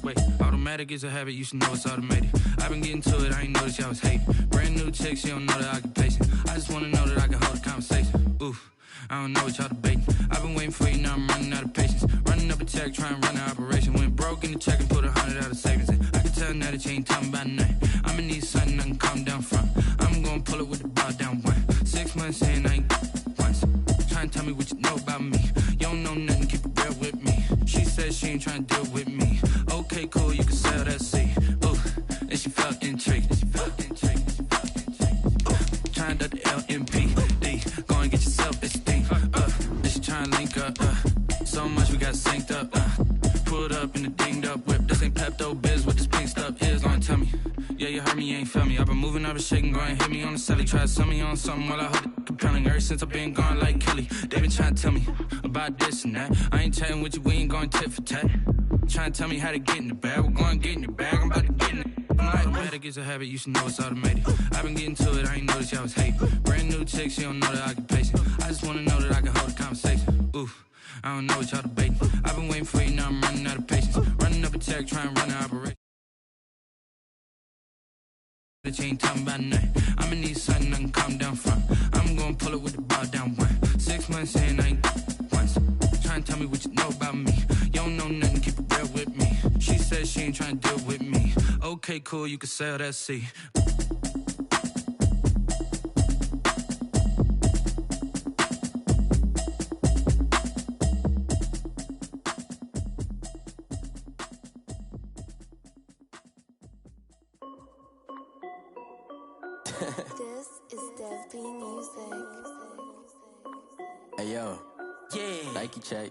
wait. Automatic is a habit, you should know it's automated. I've been getting to it, I ain't noticed y'all was hating. Brand new chick, she don't know that I can place it. I just wanna know that I can hold a conversation. Oof, I don't know what y'all debating. I've been waiting for you, now I'm running out of patience. Running up a check, trying to run an operation. Went broke in the check and put 100 out of savings in. I can tell now that you ain't talking about nothing. I'ma need something I can calm down from. I'm gonna pull it with the bar down one. 6 months in, I ain't once. Trying to tell me what you know about me. You don't know nothing, keep it real with me. She said she ain't trying to deal with me. Okay, cool, you can sell that seat. Ooh, and she felt intrigued. Trying to the LMPD. Go and get yourself esteem. Then she trying to link up. So much we got synced up. Pulled up in the dinged up whip. This ain't Pepto-Biz, what this pink stuff is. Gonna tell me. Yeah, you heard me, you ain't felt me. I've been moving, I've been shaking, go and hit me on the celly. Try to sell me on something while I hold it compelling. Ever since I've been gone like Kelly, they been trying to tell me about this and that. I ain't chatting with you, we ain't going tit for tat. Trying to tell me how to get in the bag, we're going to get in the bag, I'm about to get in it. Automatic is a habit, you should know it's automated. I've been getting to it, I ain't noticed y'all was hating. Brand new chick, she don't know that I can pace it. I just wanna know that I can hold a conversation. Oof, I don't know what y'all debating. I've been waiting for you, now I'm running out of patience. Running up a check, trying to run an operation. That you ain't talking about nothing. I'ma need something I can calm down from. I'm gonna pull it with the bar down one. 6 months in, I ain't once. Trying to tell me what you know about me. You don't know nothing, keep it real with me. She said she ain't trying to deal with me. Okay, cool, you can sell that seat. This is Dev B Music. Hey yo, yeah, Nike check.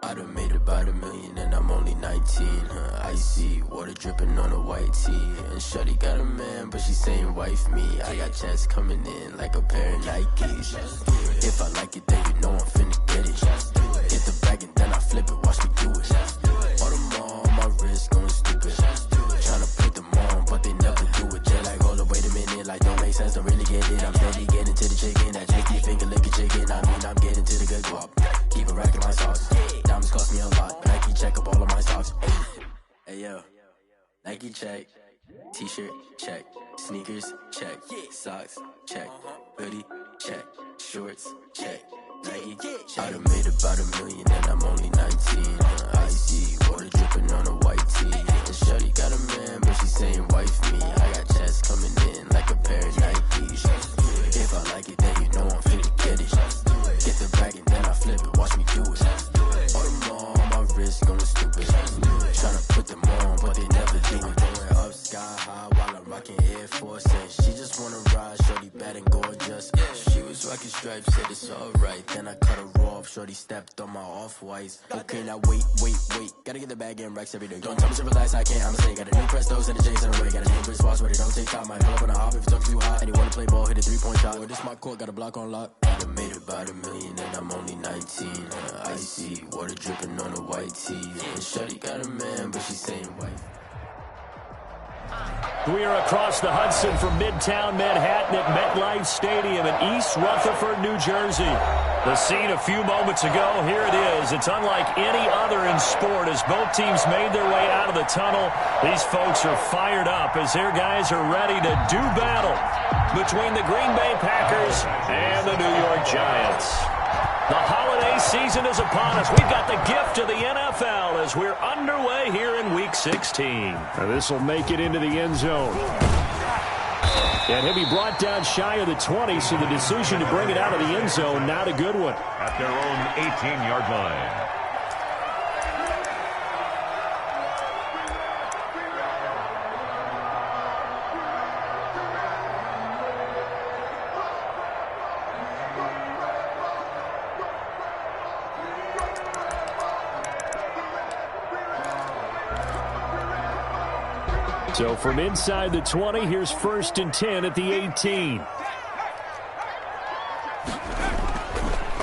I done made about $1 million and I'm only 19. Icy water dripping on a white tee. And shorty got a man, but she saying wife me. I got checks coming in like a pair of Nikes. If I like it, then you know I'm finna get it. Get the bag and then I flip it, watch me do it. All them on my wrist going stupid. Tryna put them on, but they never do it. They're like, hold up, wait a minute, like don't make sense, don't really get it. I'm steady getting to the chicken, that chicky finger licking chicken. I mean, I'm getting to the good guap. Keep a rack in my sauce. Diamonds cost me a lot. Nike check up all of my socks. Hey yo, Nike check. T-shirt check. Sneakers check. Socks check. Hoodie check. Shorts check. Nike check. I done made about $1 million and I'm only 19. Icy water dripping on a white tee. And shorty got a man, but she saying wife me. I got checks coming in like a pair of Nikes. If I like it, then you know I'm finna get it. Get the bag and then I flip it, watch me do it. All them on my wrist going stupid. Tryna put them on, but they never do it. Going up sky high while I'm rocking Air Force. And she just wanna ride, shorty bad and gorgeous. She was rocking stripes, said it's alright. Then I cut her off, shorty stepped on my off-whites. Okay, now wait. Gotta get the bag and racks every day. Don't tell me to relax, I can't, I'ma say. Got a new Presto, send the J's in the way. Got a new Chris Foss, but it don't take time. Might pull up on a hop if it's too hot. And you wanna play ball, hit a 3-point shot. Or this my court, got a block on lock. I done made about $1 million and I'm only 19. Icy water dripping on a white tee. And shorty got a man, but she saying wife. We are across the Hudson from Midtown Manhattan at MetLife Stadium in East Rutherford, New Jersey. The scene a few moments ago, here it is. It's unlike any other in sport as both teams made their way out of the tunnel. These folks are fired up as their guys are ready to do battle between the Green Bay Packers and the New York Giants. The holiday season is upon us. We've got the gift of the NFL as we're underway here in Week 16. Now this will make it into the end zone. And he'll be brought down shy of the 20, so the decision to bring it out of the end zone, not a good one. At their own 18-yard line. So from inside the 20, here's 1st and 10 at the 18.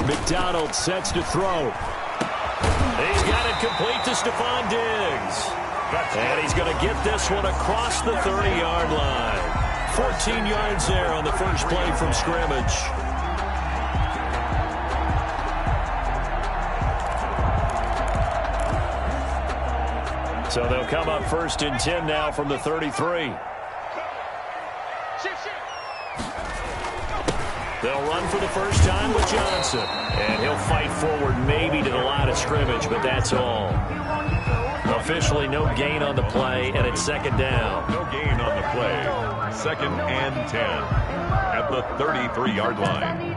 McDonald sets to throw. He's got it complete to Stephon Diggs. And he's going to get this one across the 30-yard line. 14 yards there on the first play from scrimmage. So they'll come up 1st and 10 now from the 33. They'll run for the first time with Johnson. And he'll fight forward maybe to the line of scrimmage, but that's all. Officially no gain on the play, and it's 2nd down. No gain on the play. 2nd and 10 at the 33-yard line.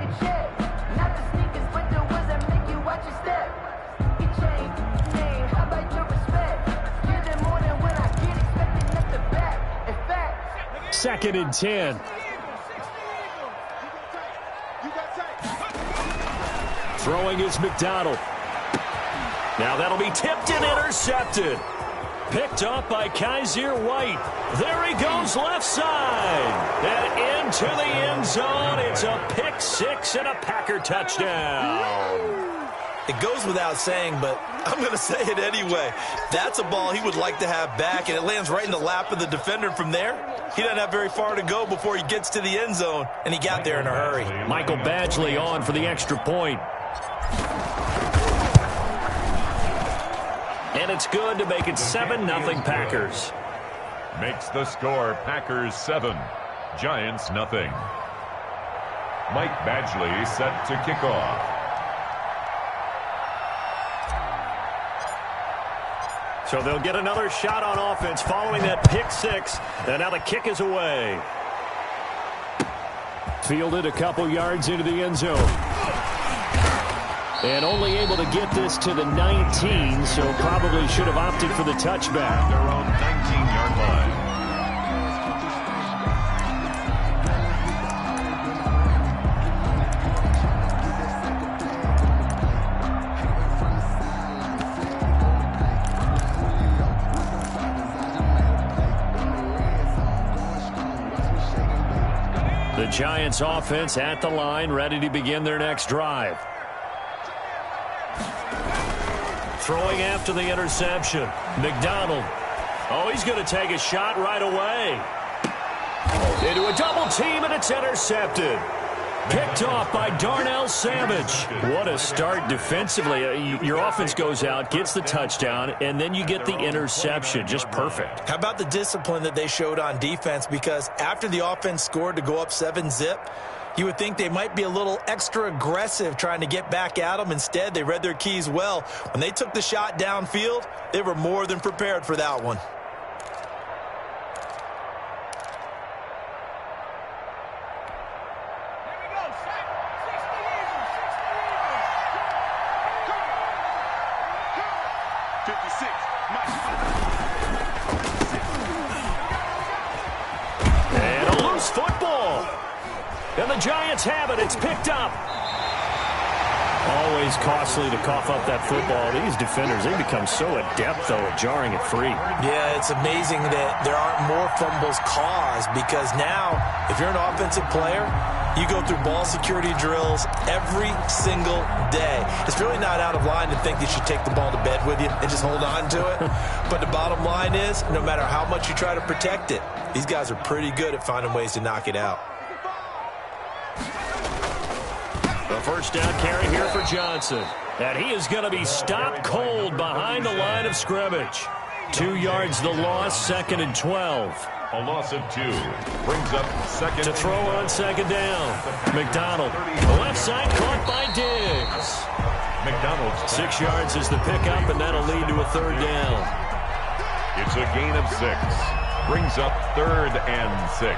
Second and 10. Throwing is McDonald. Now that'll be tipped and intercepted. Picked up by Kaiser White. There he goes left side. And into the end zone. It's a pick 6 and a Packer touchdown. It goes without saying, but I'm going to say it anyway. That's a ball he would like to have back, and it lands right in the lap of the defender from there. He doesn't have very far to go before he gets to the end zone, and he got there in a hurry. Michael Badgley on for the extra point. And it's good to make it 7-0 Packers. Makes the score Packers 7, Giants nothing. Mike Badgley set to kick off. So they'll get another shot on offense following that pick 6. And now the kick is away. Fielded a couple yards into the end zone. And only able to get this to the 19, so probably should have opted for the touchback. Their own 19-yard line. The Giants offense at the line, ready to begin their next drive. Throwing after the interception. McDonald. Oh, he's going to take a shot right away. Into a double team, and it's intercepted. Picked off by Darnell Savage. What a start defensively. Your offense goes out, gets the touchdown, and then you get the interception. Just perfect. How about the discipline that they showed on defense? Because after the offense scored to go up 7-zip, you would think they might be a little extra aggressive trying to get back at them. Instead, they read their keys well. When they took the shot downfield, they were more than prepared for that one. And a loose football. And the Giants have it. It's picked up. Always costly to cough up that football. These defenders, they become so adept, though, at jarring it free. Yeah, it's amazing that there aren't more fumbles caused, because now, if you're an offensive player, you go through ball security drills every single day. It's really not out of line to think you should take the ball to bed with you and just hold on to it. But the bottom line is, no matter how much you try to protect it, these guys are pretty good at finding ways to knock it out. The first down carry here for Johnson. And he is going to be stopped cold behind the line of scrimmage. 2 yards the loss, 2nd and 12. A loss of 2 brings up 2nd. To throw on 2nd down. McDonald. Left side caught by Diggs. McDonald's 6 yards is the pickup, and that'll lead to a 3rd down. It's a gain of 6. Brings up 3rd and 6.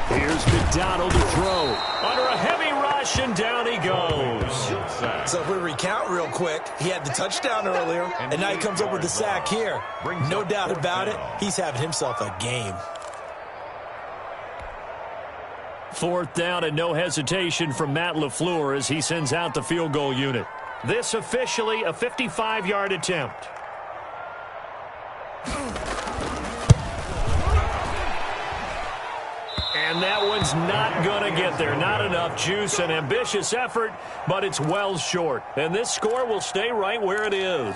Here's McDonald to throw. Under a heavy rush, and down he goes. So if we recount real quick, he had the touchdown earlier, and now he comes up with the sack here. No doubt about it, he's having himself a game. 4th down, and no hesitation from Matt LaFleur as he sends out the field goal unit. This officially a 55-yard attempt. And that one's not going to get there. Not enough juice. An ambitious effort, but it's well short. And this score will stay right where it is.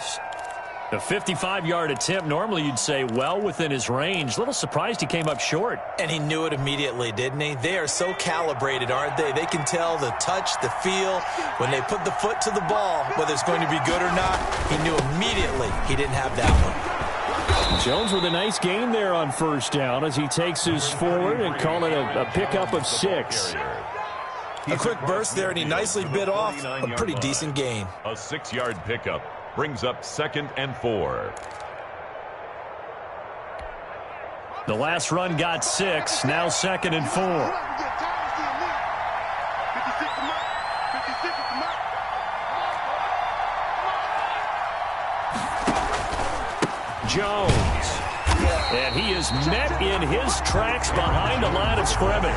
A 55-yard attempt, normally you'd say well within his range. A little surprised he came up short. And he knew it immediately, didn't he? They are so calibrated, aren't they? They can tell the touch, the feel. When they put the foot to the ball, whether it's going to be good or not, he knew immediately he didn't have that one. Jones with a nice gain there on first down as he takes his forward and call it a pickup of 6. A quick burst there, and he nicely bit off a pretty decent gain. A 6-yard pickup brings up 2nd and 4. The last run got 6, now 2nd and 4. Jones. And he is met in his tracks behind the line of scrimmage.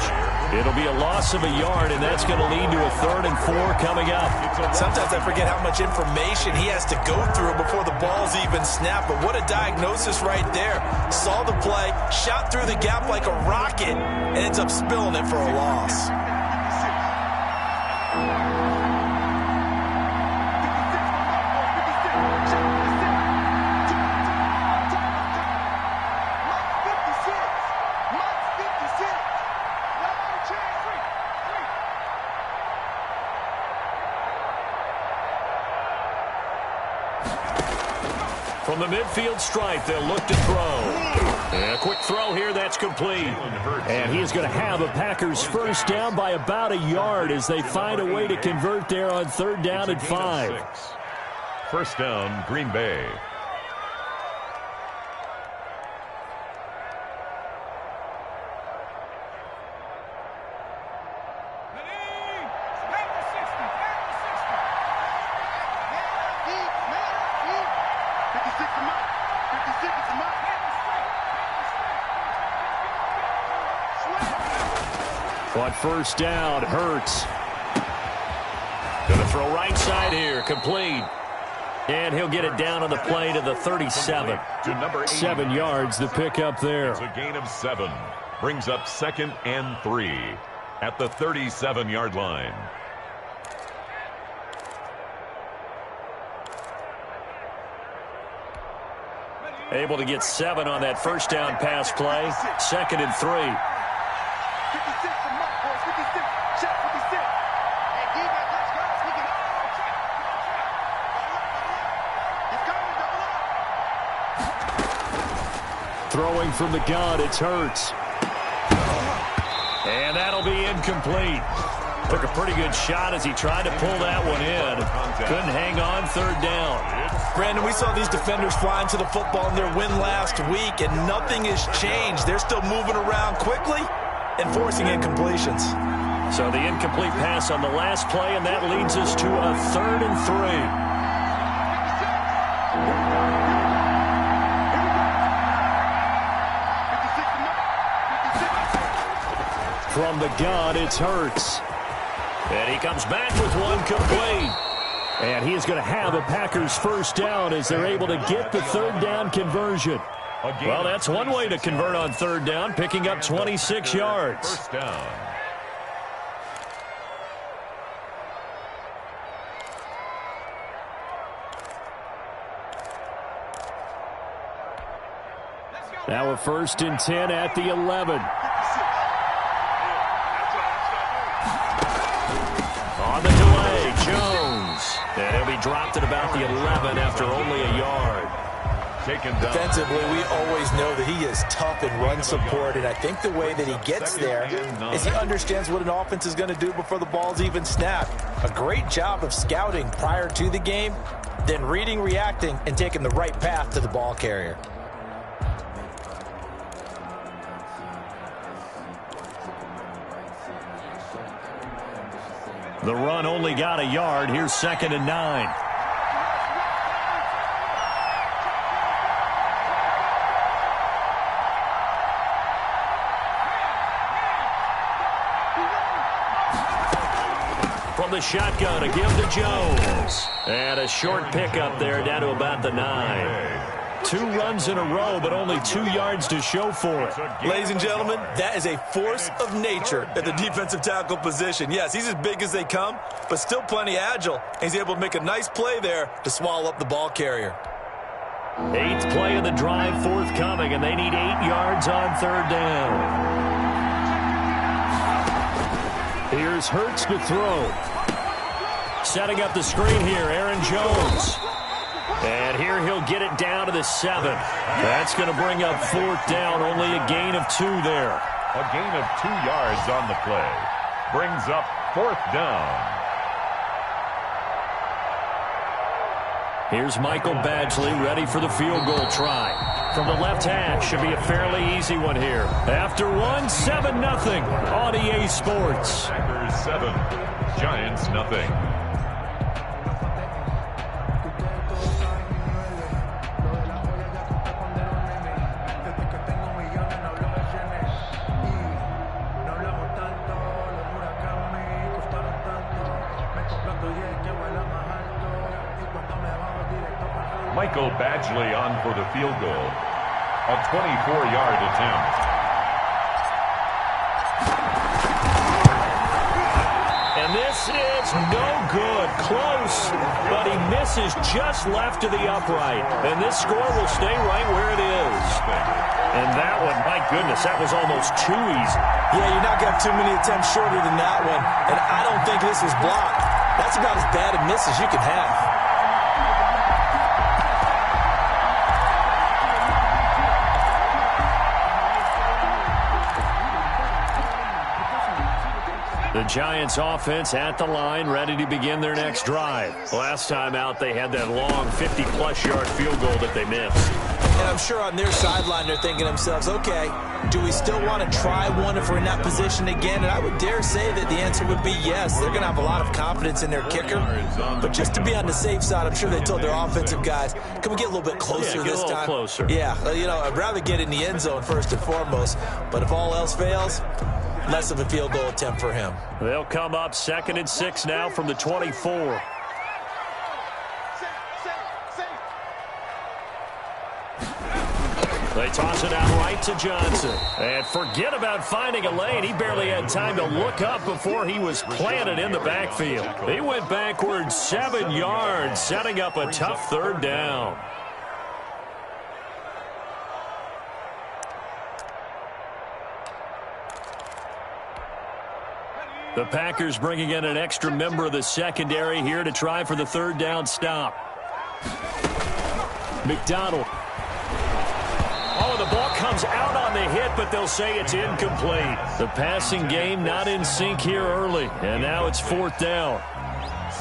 It'll be a loss of a yard, and that's going to lead to a 3rd and 4 coming up. Sometimes I forget how much information he has to go through before the ball's even snapped, but what a diagnosis right there. Saw the play, shot through the gap like a rocket, and ends up spilling it for a loss. From the midfield stripe, they'll look to throw. And a quick throw here, that's complete. And he is going to have a Packers first down by about a yard as they find a way to convert there on 3rd down and 5. First down, Green Bay. On first down, Hurts. Going to throw right side here, complete. And he'll get it down on the play to the 37. 7 yards, the pickup there. It's a gain of 7. Brings up 2nd and 3 at the 37-yard line. Able to get 7 on that first down pass play. 2nd and 3. Throwing from the gun, it's Hurts. And that'll be incomplete. Took a pretty good shot as he tried to pull that one in. Couldn't hang on 3rd down. Brandon, we saw these defenders flying to the football in their win last week, and nothing has changed. They're still moving around quickly and forcing incompletions. So the incomplete pass on the last play, and that leads us to a 3rd and 3. From the gun, it's Hurts. And he comes back with one complete. And he is going to have a Packers first down as they're able to get the 3rd down conversion. Well, that's one way to convert on 3rd down, picking up 26 yards. First down. Now a 1st and 10 at the 11. On the delay, Jones. And he'll be dropped at about the 11 after only a yard. Defensively, we always know that he is tough in run support, and I think the way that he gets there is he understands what an offense is going to do before the ball's even snapped. A great job of scouting prior to the game, then reading, reacting, and taking the right path to the ball carrier. The run only got a yard. Here's 2nd and 9. From the shotgun, a give to Jones. And a short pickup there down to about the 9. 2 runs in a row, but only 2 yards to show for it. Ladies and gentlemen, that is a force of nature at the defensive tackle position. Yes, he's as big as they come, but still plenty agile. He's able to make a nice play there to swallow up the ball carrier. 8th play of the drive forthcoming, and they need 8 yards on 3rd down. Here's Hurts to throw. Setting up the screen here, Aaron Jones. And here he'll get it down to the 7. That's going to bring up 4th down, only a gain of 2 there. A gain of 2 yards on the play. Brings up 4th down. Here's Michael Badgley ready for the field goal try. From the left hash, should be a fairly easy one here. After one, 7-0 on EA Sports. Packers 7, Giants nothing. Michael Badgley on for the field goal. A 24-yard attempt. And this is no good. Close, but he misses just left to the upright. And this score will stay right where it is. And that one, my goodness, that was almost too easy. Yeah, you're not going to have too many attempts shorter than that one. And I don't think this was blocked. That's about as bad a miss as you can have. The Giants offense at the line, ready to begin their next drive. Last time out, they had that long 50-plus yard field goal that they missed. And I'm sure on their sideline, they're thinking to themselves, okay, do we still want to try one if we're in that position again? And I would dare say that the answer would be yes. They're going to have a lot of confidence in their kicker. But just to be on the safe side, I'm sure they told their offensive guys, can we get a little bit closer this time? Closer. Yeah, I'd rather get in the end zone first and foremost. But if all else fails, less of a field goal attempt for him. They'll come up 2nd and 6 now from the 24. They toss it out right to Johnson. And forget about finding a lane. He barely had time to look up before he was planted in the backfield. He went backwards 7 yards, setting up a tough 3rd down. The Packers bringing in an extra member of the secondary here to try for the 3rd down stop. McDonald. Oh, the ball comes out on the hit, but they'll say it's incomplete. The passing game not in sync here early, and now it's 4th down.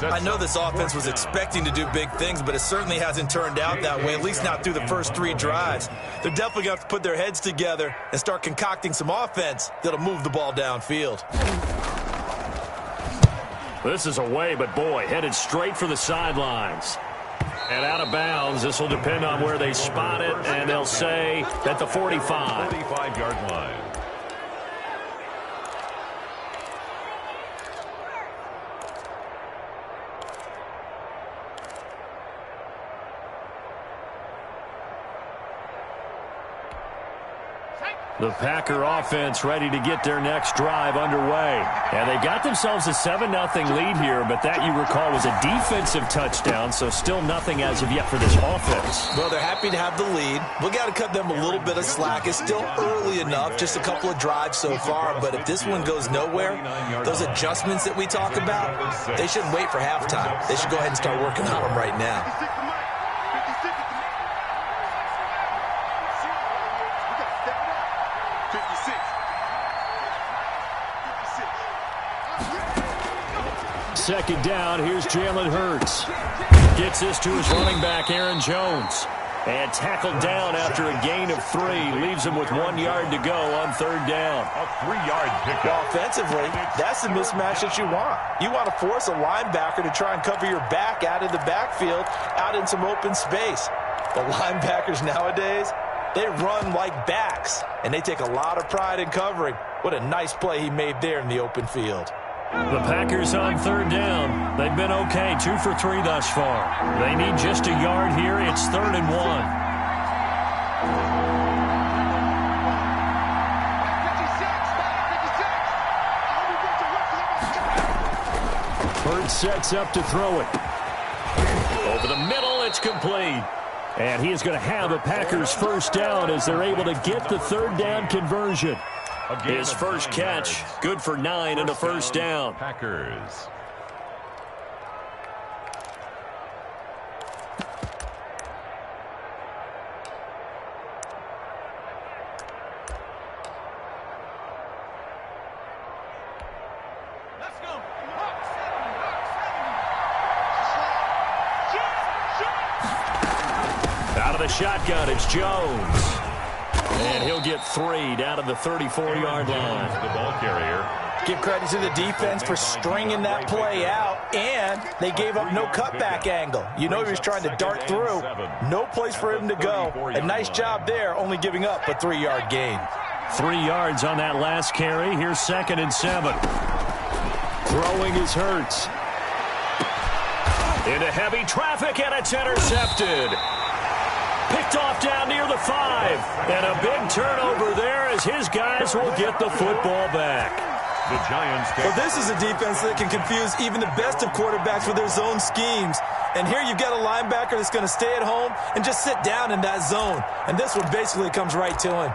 I know this offense was expecting to do big things, but it certainly hasn't turned out that way, at least not through the first 3 drives. They're definitely going to have to put their heads together and start concocting some offense that'll move the ball downfield. This is away, but boy, headed straight for the sidelines. And out of bounds. This will depend on where they spot it, and they'll say at the 45. 45-yard line. The Packer offense ready to get their next drive underway. And they got themselves a 7-0 lead here, but that, you recall, was a defensive touchdown, so still nothing as of yet for this offense. Well, they're happy to have the lead. We got to cut them a little bit of slack. It's still early enough, just a couple of drives so far, but if this one goes nowhere, those adjustments that we talk about, they shouldn't wait for halftime. They should go ahead and start working on them right now. Second down, here's Jalen Hurts. Gets this to his running back, Aaron Jones. And tackled down after a gain of 3. Leaves him with 1 yard to go on 3rd down. A 3-yard pickup. Offensively, that's the mismatch that you want. You want to force a linebacker to try and cover your back out of the backfield, out in some open space. The linebackers nowadays, they run like backs, and they take a lot of pride in covering. What a nice play he made there in the open field. The Packers on 3rd down. They've been okay, 2 for 3 thus far. They need just a yard here. It's 3rd and 1. Hurts sets up to throw it. Over the middle, it's complete. And he is going to have a Packers first down as they're able to get the third down conversion. His first catch, good for 9 and a first down. Packers. Out of the shotgun, it's Jones. And he'll get 3 down to the 34-yard line. The ball carrier. Give credit to the defense for stringing that play out, and they gave up no cutback angle. You know he was trying to dart through. No place for him to go. A nice job there, only giving up a 3-yard gain. 3 yards on that last carry. Here's 2nd and 7. Throwing is Hurts. Into heavy traffic, and it's intercepted. Picked off down near the 5. And a big turnover there as his guys will get the football back. The Giants. Well, this is a defense that can confuse even the best of quarterbacks with their zone schemes. And here you've got a linebacker that's going to stay at home and just sit down in that zone. And this one basically comes right to him.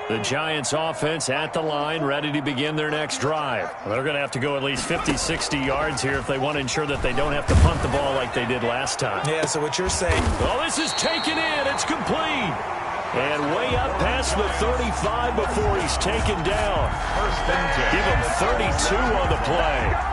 The Giants offense at the line, ready to begin their next drive. They're going to have to go at least 50, 60 yards here if they want to ensure that they don't have to punt the ball like they did last time. Yeah, so what you're saying. Well, this is taken in. It's complete. And way up past the 35 before he's taken down. Give him 32 on the play.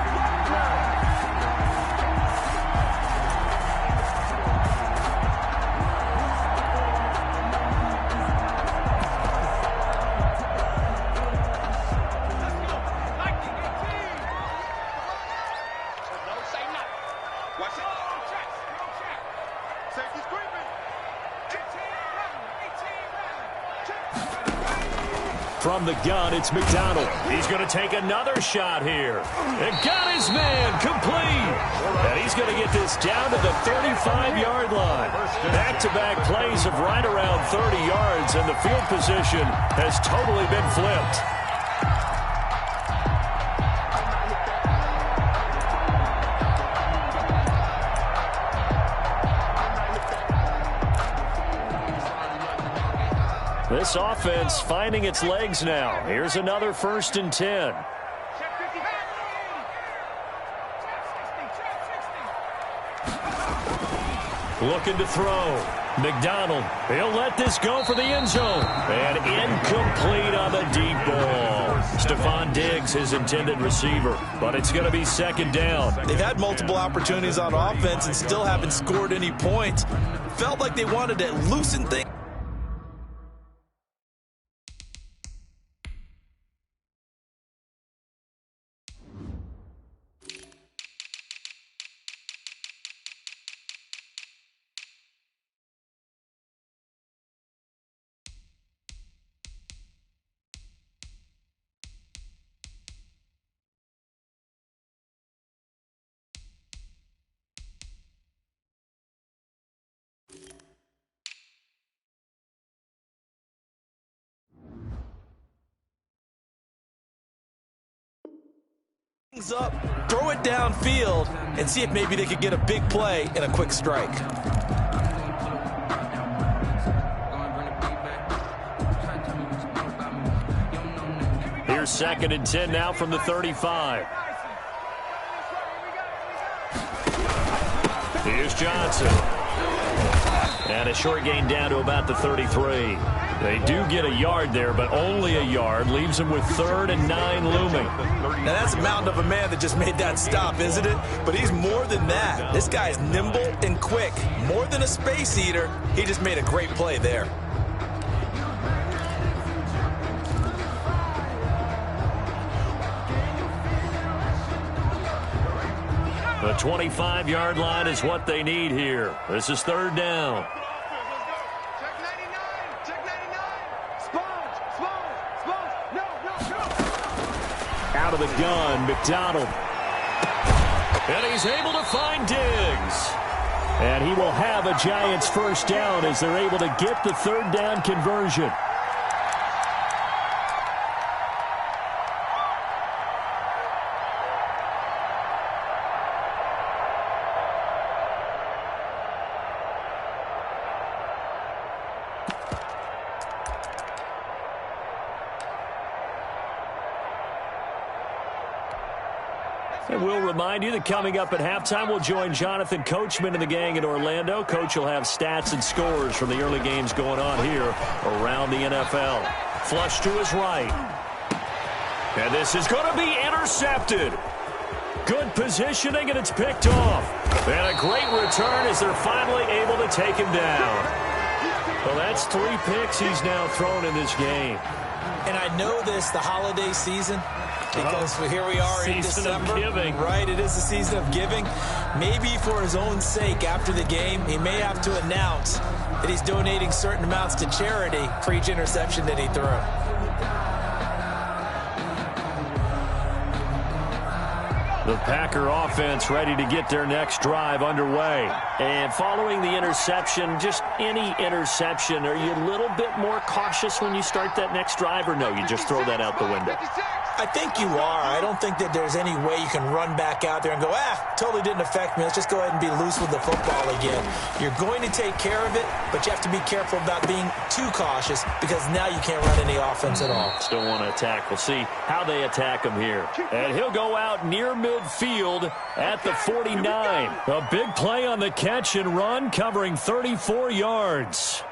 From the gun, it's McDonald. He's going to take another shot here. And got his man complete. And he's going to get this down to the 35-yard line. Back-to-back plays of right around 30 yards, and the field position has totally been flipped. This offense finding its legs now. Here's another 1st and 10. Looking to throw. McDonald, he'll let this go for the end zone. And incomplete on the deep ball. Stephon Diggs, his intended receiver. But it's going to be 2nd down. They've had multiple opportunities on offense and still haven't scored any points. Felt like they wanted to loosen things. Up, throw it downfield, and see if maybe they could get a big play and a quick strike. Here's 2nd and 10 now from the 35. Here's Johnson. And a short gain down to about the 33. They do get a yard there, but only a yard. Leaves them with 3rd and 9 looming. Now, that's a mountain of a man that just made that stop, isn't it? But he's more than that. This guy's nimble and quick. More than a space eater, he just made a great play there. The 25-yard line is what they need here. This is 3rd down. Out of the gun, McDonald. And he's able to find Diggs. And he will have a Giants first down as they're able to get the third down conversion. And we'll remind you that coming up at halftime, we'll join Jonathan Coachman and the gang in Orlando. Coach will have stats and scores from the early games going on here around the NFL. Flush to his right. And this is going to be intercepted. Good positioning, and it's picked off. And a great return as they're finally able to take him down. Well, that's 3 picks he's now thrown in this game. And I know this, the holiday season, because here we are in December. Giving. Right, it is the season of giving. Maybe for his own sake after the game, he may have to announce that he's donating certain amounts to charity for each interception that he threw. The Packer offense ready to get their next drive underway. And following the interception, just any interception, are you a little bit more cautious when you start that next drive, or no, you just throw that out the window? I think you are. I don't think that there's any way you can run back out there and go, totally didn't affect me. Let's just go ahead and be loose with the football again. You're going to take care of it, but you have to be careful about being too cautious because now you can't run any offense at all. Still want to attack. We'll see how they attack him here. And he'll go out near midfield at the 49. A big play on the catch and run, covering 34 yards.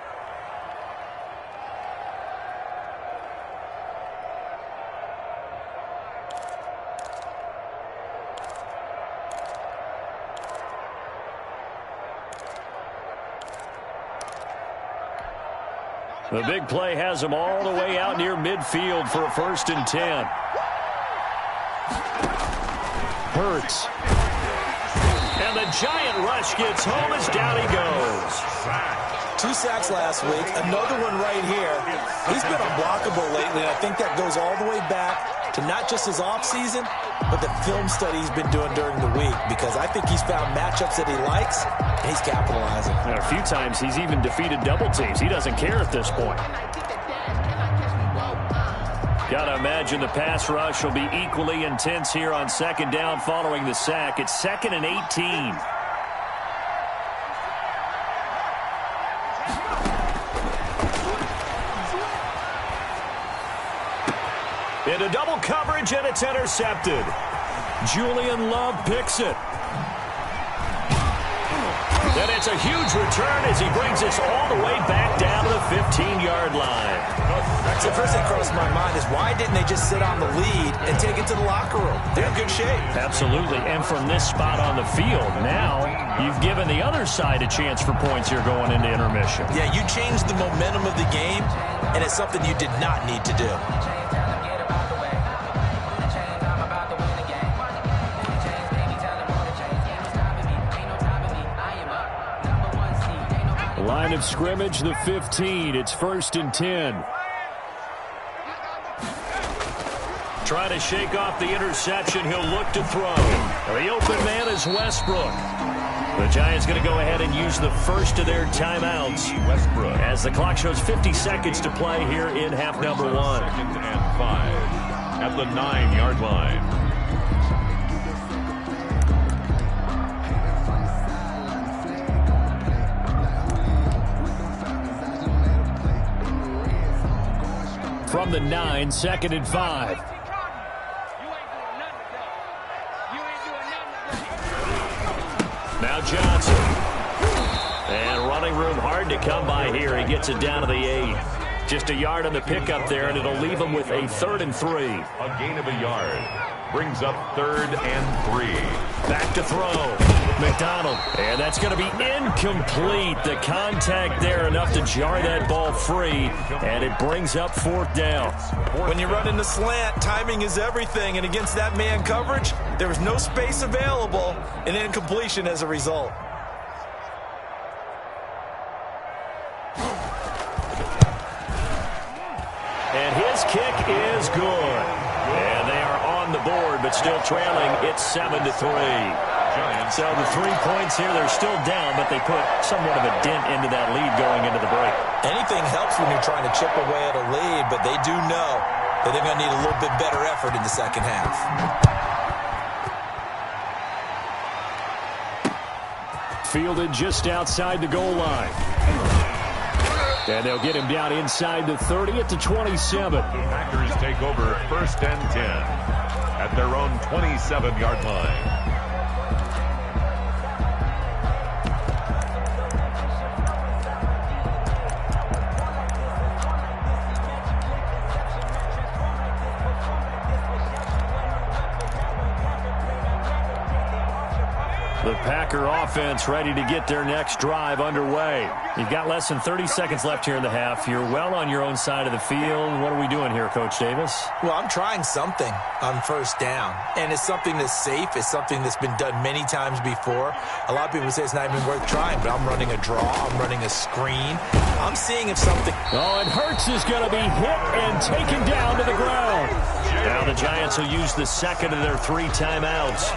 The big play has him all the way out near midfield for a 1st and 10. Hurts. And the giant rush gets home as down he goes. 2 sacks last week, another one right here. He's been unblockable lately, and I think that goes all the way back to not just his offseason, but the film study he's been doing during the week, because I think he's found matchups that he likes, and he's capitalizing. And a few times he's even defeated double teams. He doesn't care at this point. Got to imagine the pass rush will be equally intense here on 2nd down following the sack. It's 2nd and 18. Into double coverage, and it's intercepted. Julian Love picks it. And it's a huge return as he brings us all the way back down to the 15-yard line. So the first thing crossed my mind is why didn't they just sit on the lead and take it to the locker room? They're in good shape. Absolutely. And from this spot on the field, now you've given the other side a chance for points here going into intermission. Yeah, you changed the momentum of the game, and it's something you did not need to do. Line of scrimmage, the 15. It's 1st and 10. Trying to shake off the interception. He'll look to throw. The open man is Westbrook. The Giants going to go ahead and use the first of their timeouts. Westbrook. As the clock shows 50 seconds to play here in half number 1. 2nd and 5 at the 9-yard line. From the 9, 2nd and 5. Now Johnson. And running room hard to come by here. He gets it down to the 8. Just a yard on the pickup there, and it'll leave him with a 3rd and 3. A gain of a yard. Brings up 3rd and 3. Back to throw. McDonald. And that's going to be incomplete. The contact there enough to jar that ball free. And it brings up 4th down. When you run in the slant, timing is everything. And against that man coverage, there was no space available. And incompletion as a result. And his kick is good. And they are on the board, but still trailing. It's 7-3. Giants. So the 3 points here, they're still down, but they put somewhat of a dent into that lead going into the break. Anything helps when you're trying to chip away at a lead, but they do know that they're going to need a little bit better effort in the second half. Fielded just outside the goal line. And they'll get him down inside the 30 at the 27. The Packers take over 1st and 10 at their own 27-yard line. The Packer offense ready to get their next drive underway. You've got less than 30 seconds left here in the half. You're well on your own side of the field. What are we doing here, Coach Davis? Well, I'm trying something on 1st down, and it's something that's safe. It's something that's been done many times before. A lot of people say it's not even worth trying, but I'm running a draw. I'm running a screen. I'm seeing if something... Oh, and Hurts is going to be hit and taken down to the ground. Now the Giants will use the second of their 3 timeouts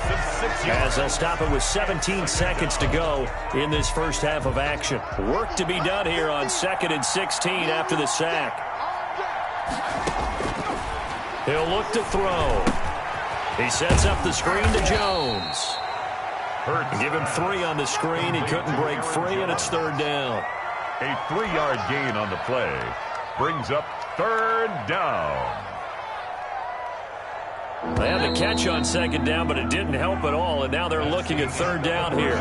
as they'll stop it with 17 seconds to go in this first half of action. Work to be done here on 2nd and 16 after the sack. He'll look to throw. He sets up the screen to Jones. Give him 3 on the screen. He couldn't break free, and it's 3rd down. A 3-yard gain on the play brings up 3rd down. They had the catch on 2nd down, but it didn't help at all, and now they're looking at 3rd down here.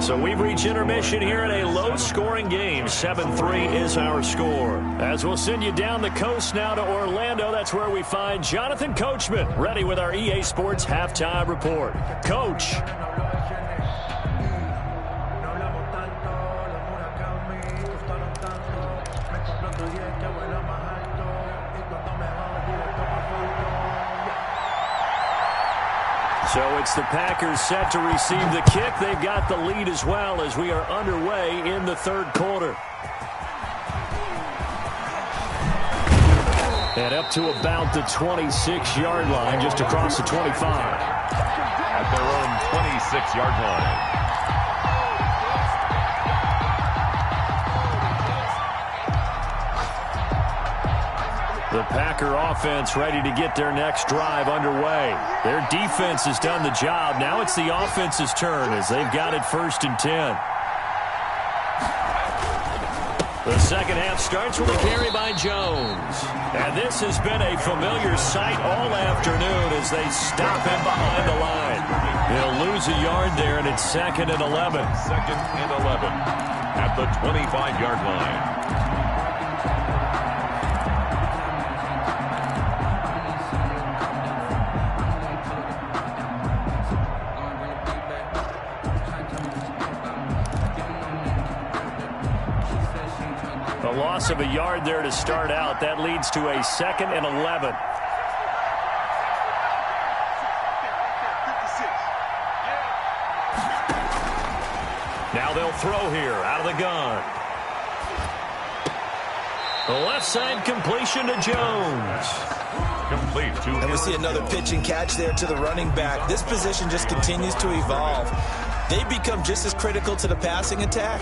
So we've reached intermission here in a low-scoring game. 7-3 is our score. As we'll send you down the coast now to Orlando, that's where we find Jonathan Coachman, ready with our EA Sports Halftime Report. Coach. So it's the Packers set to receive the kick. They've got the lead as well as we are underway in the 3rd quarter. And up to about the 26-yard line, just across the 25. At their own 26-yard line. The Packer offense ready to get their next drive underway. Their defense has done the job. Now it's the offense's turn as they've got it 1st and 10. The second half starts with a carry by Jones. And this has been a familiar sight all afternoon as they stop him behind the line. He'll lose a yard there, and it's 2nd and 11. 2nd and 11 at the 25-yard line. A loss of a yard there to start out. That leads to a 2nd and 11. Now they'll throw here out of the gun. The left side completion to Jones. Complete. And we see another pitch and catch there to the running back. This position just continues to evolve. They become just as critical to the passing attack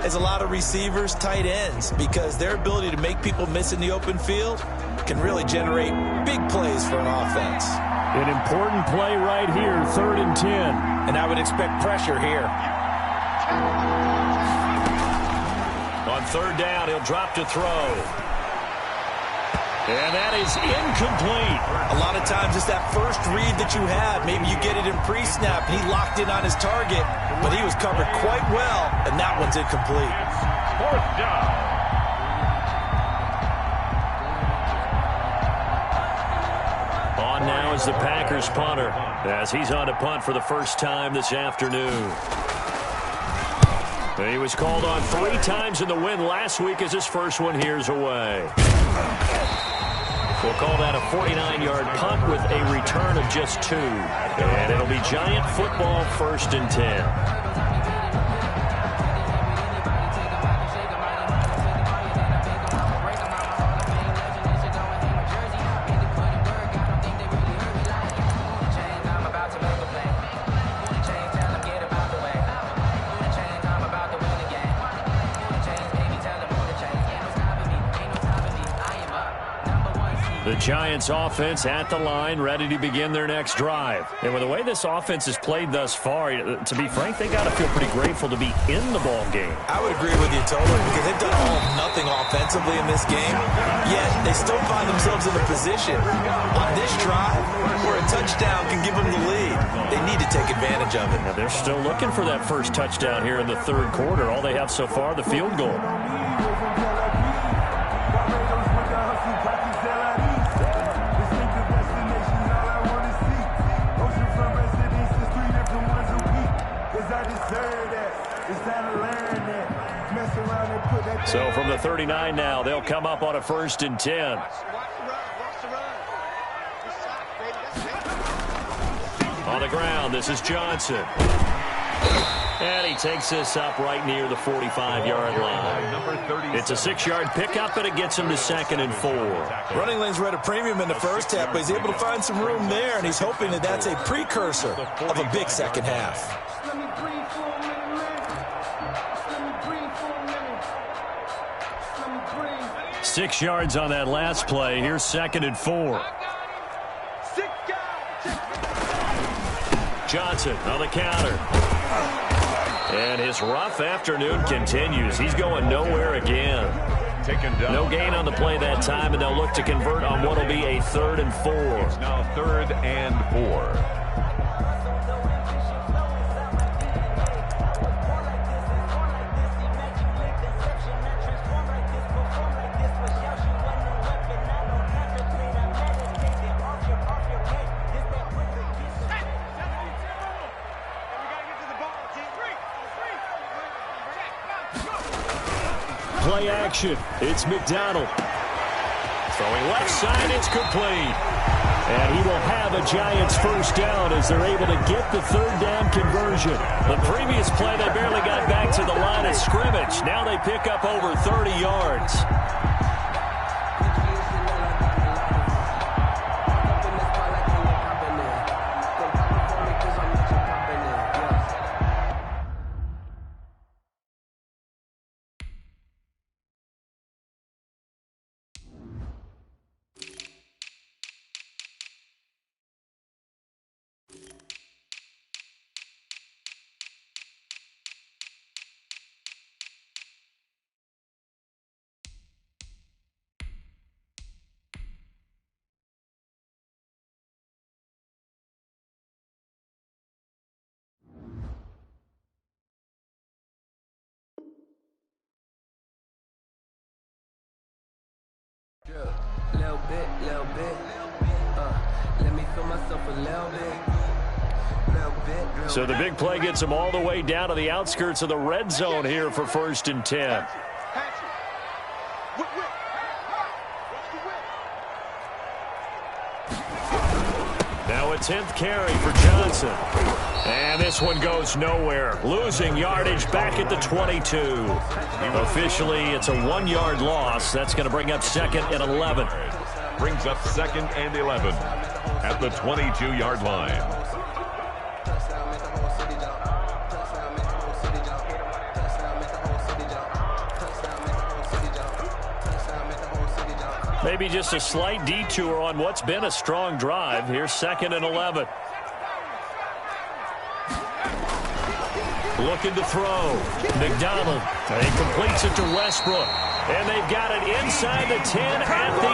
as a lot of receivers, tight ends, because their ability to make people miss in the open field can really generate big plays for an offense. An important play right here, 3rd and 10. And I would expect pressure here. On 3rd down, he'll drop to throw. And that is incomplete. A lot of times it's that first read that you have. Maybe you get it in pre-snap, and he locked in on his target, but he was covered quite well, and that one's incomplete. 4th down. On now is the Packers punter, as he's on to punt for the first time this afternoon. He was called on 3 times in the win last week as his first one here's away. We'll call that a 49-yard punt with a return of just 2. And it'll be Giant football 1st and 10. Giants offense at the line, ready to begin their next drive. And with the way this offense has played thus far, to be frank, they got to feel pretty grateful to be in the ball game. I would agree with you totally, because they've done all nothing offensively in this game, yet they still find themselves in a position on this drive where a touchdown can give them the lead. They need to take advantage of it. Now they're still looking for that first touchdown here in the third quarter. All they have so far, the field goal. So from the 39 now, they'll come up on a 1st and 10. On the ground, this is Johnson. And he takes this up right near the 45-yard line. It's a 6-yard pickup, and it gets him to 2nd and 4. Running lanes were at a premium in the first half, but he's able to find some room there, and he's hoping that that's a precursor of a big second half. Six yards on that last play. Here's 2nd and 4. Johnson on the counter. And his rough afternoon continues. He's going nowhere again. No gain on the play that time, and they'll look to convert on what will be a 3rd and 4. It's now 3rd and 4. Play action. It's McDonald. Throwing left side, it's complete. And he will have a Giants first down as they're able to get the 3rd down conversion. The previous play, they barely got back to the line of scrimmage. Now they pick up over 30 yards. Little bit. Let me feel myself a little bit. So the big play gets them all the way down to the outskirts of the red zone here for 1st and 10. Now a 10th carry for Johnson. And this one goes nowhere. Losing yardage back at the 22. Officially, it's a 1-yard loss. That's going to bring up 2nd and 11. Brings up 2nd and 11 at the 22-yard line. Maybe just a slight detour on what's been a strong drive. Here's 2nd and 11. Looking to throw. McDonald. And he completes it to Westbrook. And they've got it inside the 10 at the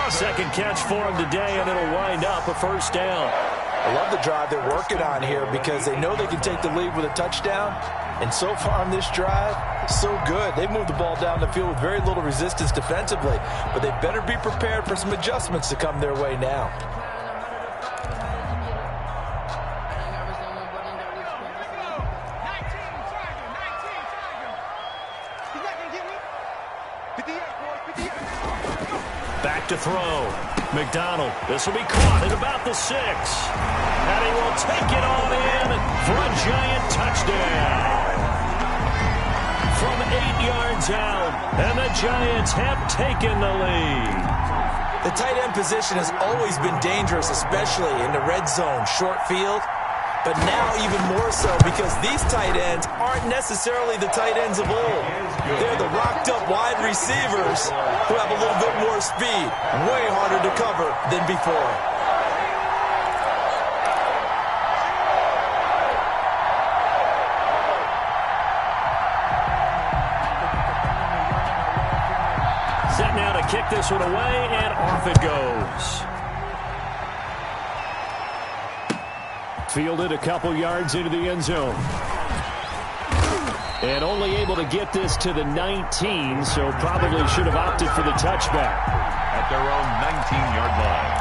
8. Second catch for him today, and it'll wind up a first down. I love the drive they're working on here because they know they can take the lead with a touchdown. And so far on this drive, so good. They've moved the ball down the field with very little resistance defensively, but they better be prepared for some adjustments to come their way now. Back to throw. McDonald. This will be caught at about the 6. And he will take it on in for a Giant touchdown. From 8 yards out, and the Giants have taken the lead. The tight end position has always been dangerous, especially in the red zone, short field. but now even more so because these tight ends aren't necessarily the tight ends of old. They're the rocked-up wide receivers who have a little bit more speed, way harder to cover than before. Set now to kick this one away, and off it goes. Fielded a couple yards into the end zone. And only able to get this to the 19, so probably should have opted for the touchback. At their own 19-yard line.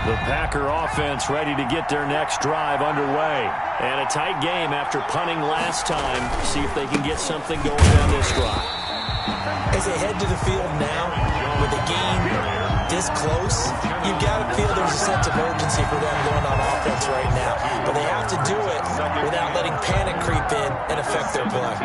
The Packer offense ready to get their next drive underway. And a tight game after punting last time. See if they can get something going on this drive. As they head to the field now, with the game this close, you've got to feel there's a sense of urgency for them going on offense right now. But they have to do it without letting panic creep in and affect their play.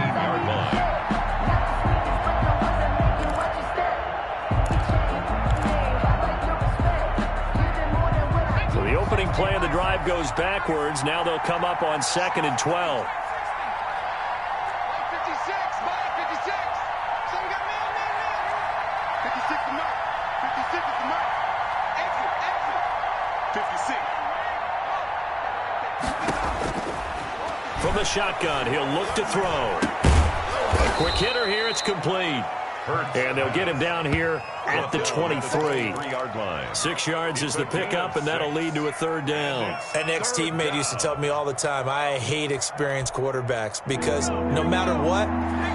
So the opening play of the drive goes backwards. Now they'll come up on 2nd and 12. From the shotgun, he'll look to throw. A quick hitter here, it's complete. And they'll get him down here at the 23. 6 yards is the pickup, and that'll lead to a 3rd down. An ex-teammate used to tell me all the time, I hate experienced quarterbacks because no matter what,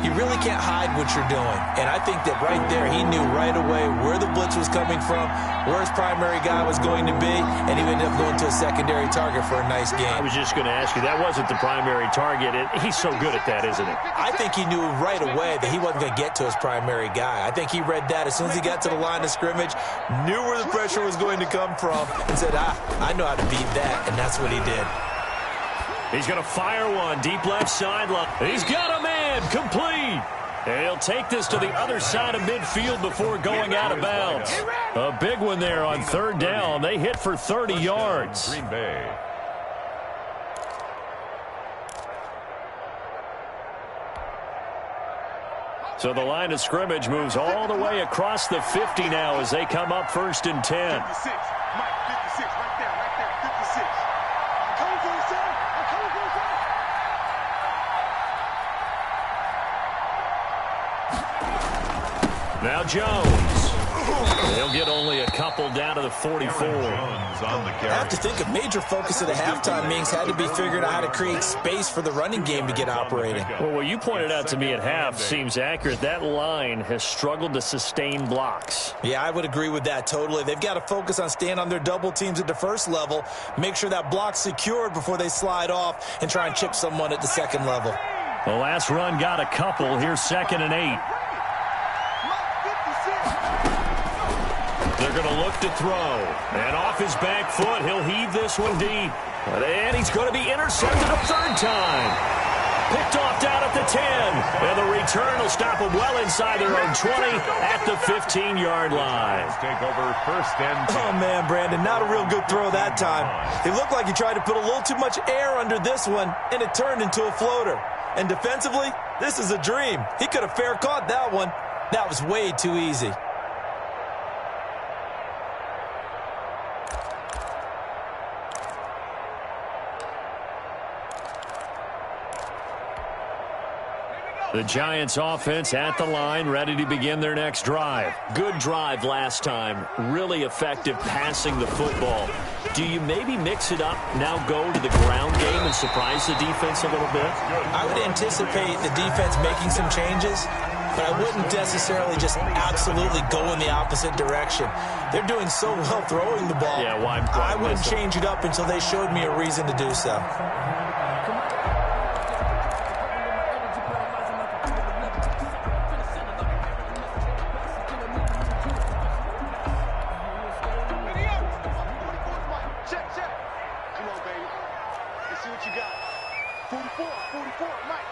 you really can't hide what you're doing. And I think that right there, he knew right away where the blitz was coming from, where his primary guy was going to be, and he ended up going to a secondary target for a nice game. I was just going to ask you, that wasn't the primary target. He's so good at that, isn't he? I think he knew right away that he wasn't going to get to his primary guy. I think he read that as soon as he got to the line of scrimmage, knew where the pressure was going to come from, and said, I know how to beat that, and that's what he did. He's going to fire one deep left sideline. He's got a man, complete. And he'll take this to the other side of midfield before going out of bounds. A big one there on 3rd down. They hit for 30 yards. Green Bay. So the line of scrimmage moves all the way across the 50 now as they come up 1st and 10. 56, Mike, 56, right there, 56. I'm coming for you, sir. I'm coming for you, sir. Now Jones. They'll get only a couple down to the 44. I have to think a major focus of the halftime meetings had to be figuring out how to create space for the running game to get operating. Well, what you pointed out to me at half seems accurate. That line has struggled to sustain blocks. Yeah, I would agree with that totally. They've got to focus on staying on their double teams at the first level, make sure that block's secured before they slide off and try and chip someone at the second level. The last run got a couple. Here's 2nd and 8. They're going to look to throw. And off his back foot, he'll heave this one deep. And he's going to be intercepted a 3rd time. Picked off down at the 10. And the return will stop him well inside their own 20 at the 15-yard line. Take over 1st and 10. Oh, man, Brandon, not a real good throw that time. It looked like he tried to put a little too much air under this one, and it turned into a floater. And defensively, this is a dream. He could have fair caught that one. That was way too easy. The Giants offense at the line, ready to begin their next drive. Good drive last time. Really effective passing the football. Do you maybe mix it up, now go to the ground game and surprise the defense a little bit? I would anticipate the defense making some changes, but I wouldn't necessarily just absolutely go in the opposite direction. They're doing so well throwing the ball. Yeah, why I wouldn't change it up until they showed me a reason to do so.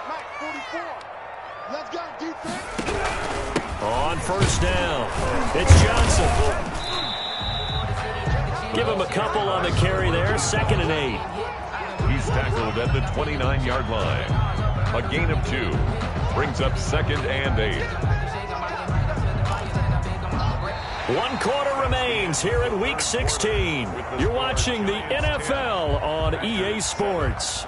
Mike, 44. Let's go, defense. On first down, it's Johnson. Give him a couple on the carry there, 2nd and 8. He's tackled at the 29-yard line. A gain of 2. Brings up 2nd and 8. 1 quarter remains here in Week 16. You're watching the NFL on EA Sports.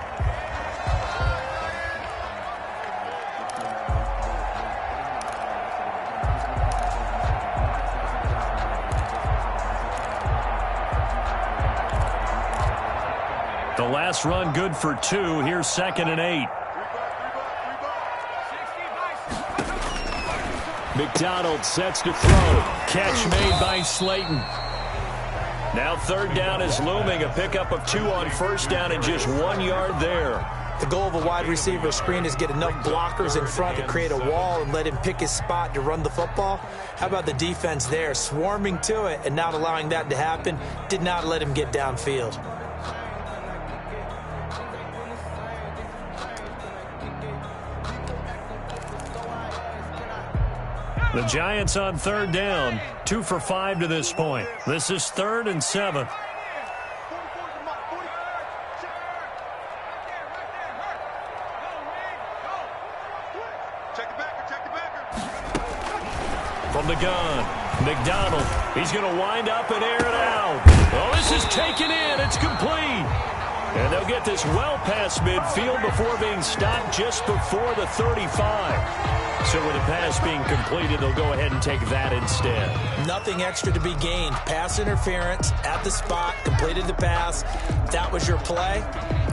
The last run good for 2. Here's 2nd and 8. McDonald sets to throw. Catch made by Slayton. Now 3rd down is looming. A pickup of 2 on first down and just 1 yard there. The goal of a wide receiver screen is get enough blockers in front to create a wall and let him pick his spot to run the football. How about the defense there, swarming to it and not allowing that to happen? Did not let him get downfield. The Giants on 3rd down, 2 for 5 to this point. This is 3rd and 7. From the gun, McDonald. He's going to wind up and air it out. Oh, this is taken in. It's complete. And they'll get this well past midfield before being stopped just before the 35. So with the pass being completed, they'll go ahead and take that instead. Nothing extra to be gained. Pass interference at the spot, completed the pass. That was your play,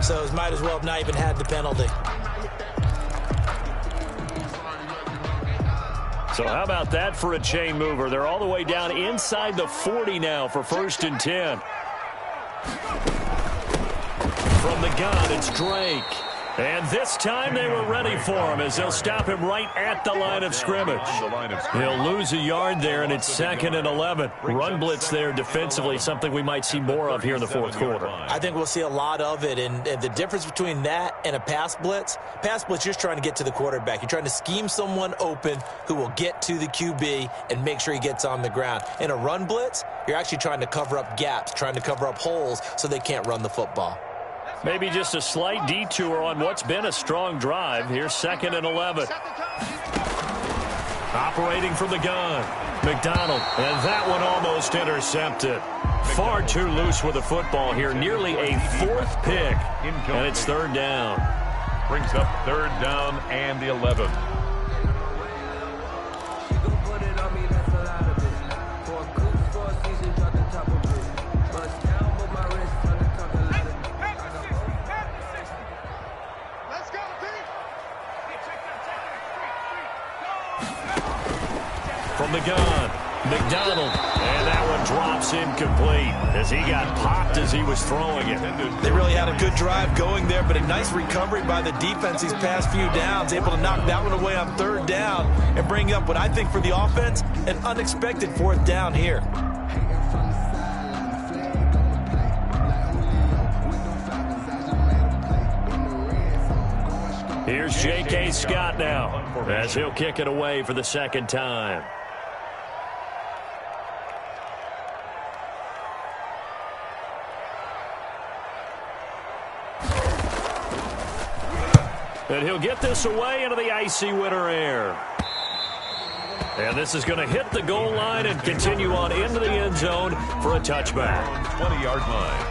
so might as well have not even had the penalty. So how about that for a chain mover? They're all the way down inside the 40 now for 1st and 10. From the gun, it's Drake. And this time they were ready for him as they'll stop him right at the line of scrimmage. He'll lose a yard there, and it's 2nd and 11. Run blitz there defensively, something we might see more of here in the 4th quarter. I think we'll see a lot of it, and the difference between that and a pass blitz, you're just trying to get to the quarterback. You're trying to scheme someone open who will get to the QB and make sure he gets on the ground. In a run blitz, you're actually trying to cover up gaps, trying to cover up holes so they can't run the football. Maybe just a slight detour on what's been a strong drive. Here's 2nd and 11. Operating from the gun, McDonald, and that one almost intercepted. Far too loose with the football here. Nearly a 4th pick, and it's 3rd down. Brings up 3rd down and 11. From the gun, McDonald, and that one drops incomplete as he got popped as he was throwing it. They really had a good drive going there, but a nice recovery by the defense these past few downs, able to knock that one away on 3rd down and bring up what I think for the offense, an unexpected 4th down here. Here's J.K. Scott now as he'll kick it away for the 2nd time. And he'll get this away into the icy winter air. And this is going to hit the goal line and continue on into the end zone for a touchback. 20-yard line.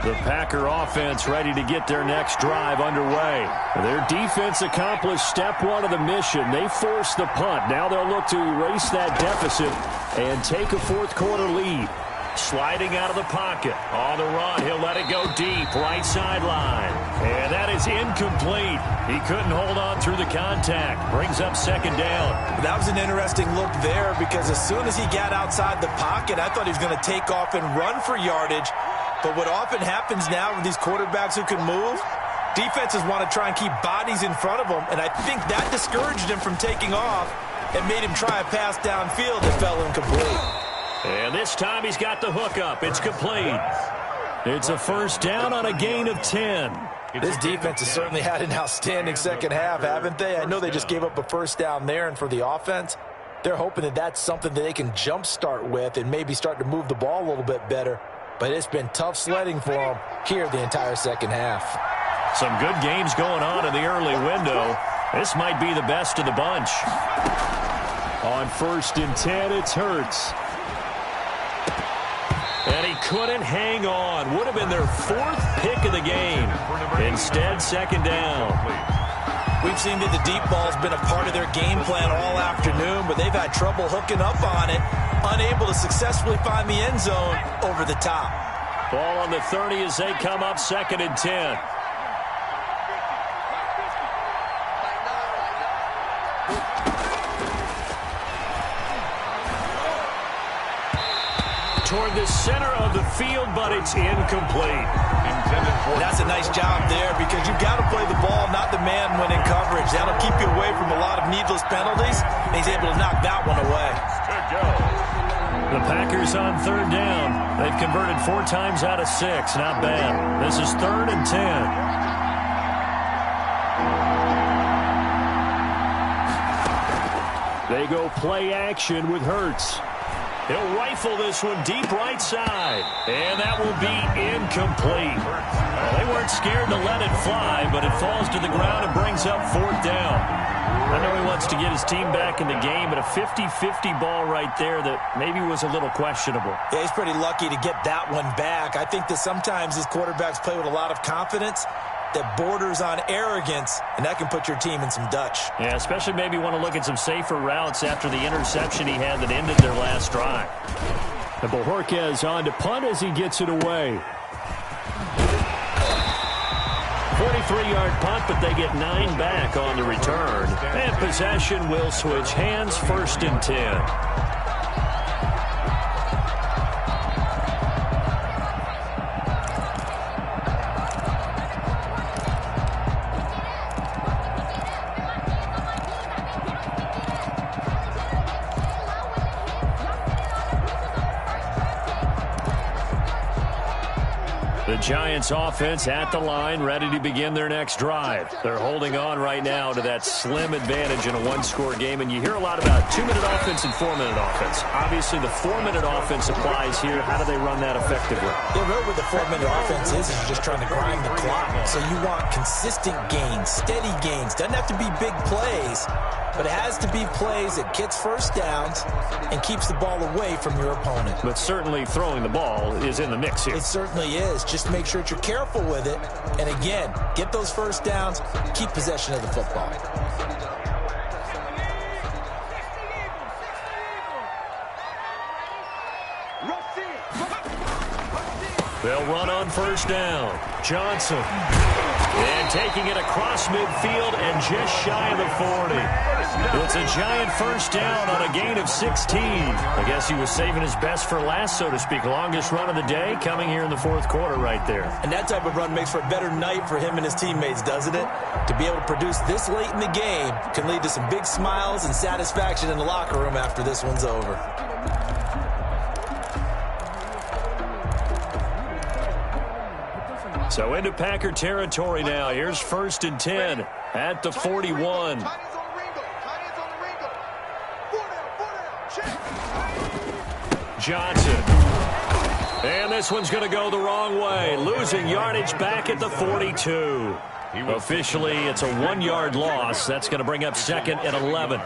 The Packer offense ready to get their next drive underway. Their defense accomplished step 1 of the mission. They forced the punt. Now they'll look to erase that deficit and take a 4th quarter lead. Sliding out of the pocket. On the run, he'll let it go deep, right sideline. And that is incomplete. He couldn't hold on through the contact. Brings up 2nd down. That was an interesting look there because as soon as he got outside the pocket, I thought he was going to take off and run for yardage. But what often happens now with these quarterbacks who can move, defenses want to try and keep bodies in front of them, and I think that discouraged him from taking off. and made him try a pass downfield that fell incomplete. And this time he's got the hook up. It's complete. It's a first down on a gain of 10. This defense has certainly had an outstanding second half, haven't they? I know they just gave up a first down there, and for the offense, they're hoping that that's something that they can jumpstart with and maybe start to move the ball a little bit better. But it's been tough sledding for them here the entire second half. Some good games going on in the early window. This might be the best of the bunch. On 1st and 10, it's Hurts. And he couldn't hang on. Would have been their 4th pick of the game. Instead, second down. We've seen that the deep ball's been a part of their game plan all afternoon, but they've had trouble hooking up on it, unable to successfully find the end zone over the top. Ball on the 30 as they come up 2nd and 10. Toward the center of the field, but it's incomplete. That's a nice job there because you've got to play the ball, not the man when in coverage. That'll keep you away from a lot of needless penalties, and he's able to knock that one away. The Packers on 3rd down. They've converted 4 times out of 6. Not bad. This is 3rd and 10. They go play action with Hurts. He'll rifle this one deep right side. And that will be incomplete. Well, they weren't scared to let it fly, but it falls to the ground and brings up 4th down. I know he wants to get his team back in the game, but a 50-50 ball right there that maybe was a little questionable. Yeah, he's pretty lucky to get that one back. I think that sometimes these quarterbacks play with a lot of confidence that borders on arrogance, and that can put your team in some Dutch. Yeah, especially maybe want to look at some safer routes after the interception he had that ended their last drive. And Bojorquez on to punt as he gets it away. 43-yard punt, but they get 9 back on the return. And possession will switch hands, 1st and 10. The Giants offense at the line, ready to begin their next drive. They're holding on right now to that slim advantage in a 1-score game, and you hear a lot about 2-minute offense and 4-minute offense. Obviously, the 4-minute offense applies here. How do they run that effectively? Yeah, really what the 4-minute offense is you're just trying to grind the clock. So you want consistent gains, steady gains. Doesn't have to be big plays, but it has to be plays that gets first downs and keeps the ball away from your opponent. But certainly throwing the ball is in the mix here. It certainly is. Just make sure that you're careful with it. And again, get those first downs, keep possession of the football. They'll run on 1st down. Johnson. And taking it across midfield and just shy of the 40. It's a giant first down on a gain of 16. I guess he was saving his best for last, so to speak. Longest run of the day coming here in the 4th quarter right there. And that type of run makes for a better night for him and his teammates, doesn't it? To be able to produce this late in the game can lead to some big smiles and satisfaction in the locker room after this one's over. So into Packer territory now. Here's 1st and 10 at the 41. Johnson. And this one's going to go the wrong way. Losing yardage back at the 42. Officially, it's a 1-yard loss. That's going to bring up 2nd and 11.